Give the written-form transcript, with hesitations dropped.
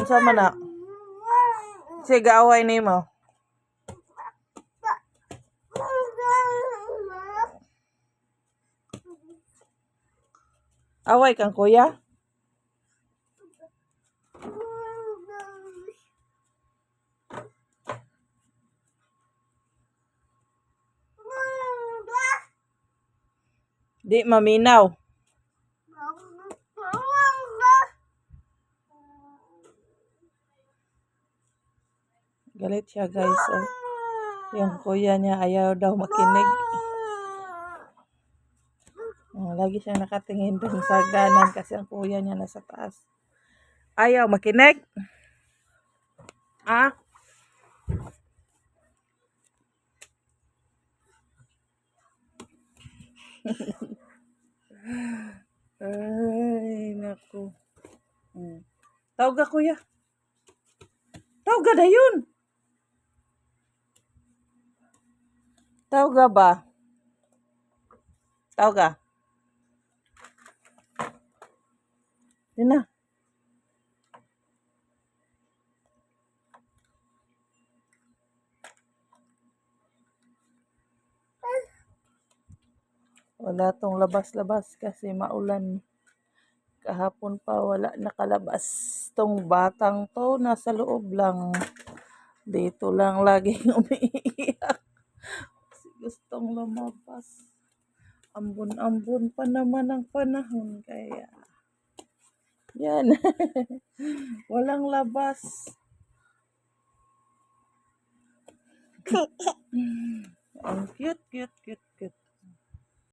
Unsa man na? Sige, away nimo. Away kang kuya? Di maminaw. Galit siya guys. Oh. Yung kuya niya ayaw daw makinig. Oh, lagi siyang nakatingin dun sa ganan kasi ang kuya niya nasa taas. Ayaw makinig. Ah? Ay, naku. Tawag ka kuya. Tawag ka na yun. Tawag ka ba? Tawag ka. Yun na. Wala tong labas-labas kasi maulan. Kahapon pa wala nakalabas. Tong batang to nasa loob lang. Dito lang laging umiiyak. Kasi gustong lumabas. Ambon-ambon pa naman ang panahon kaya. Yan. Walang labas. Ang cute, cute, cute.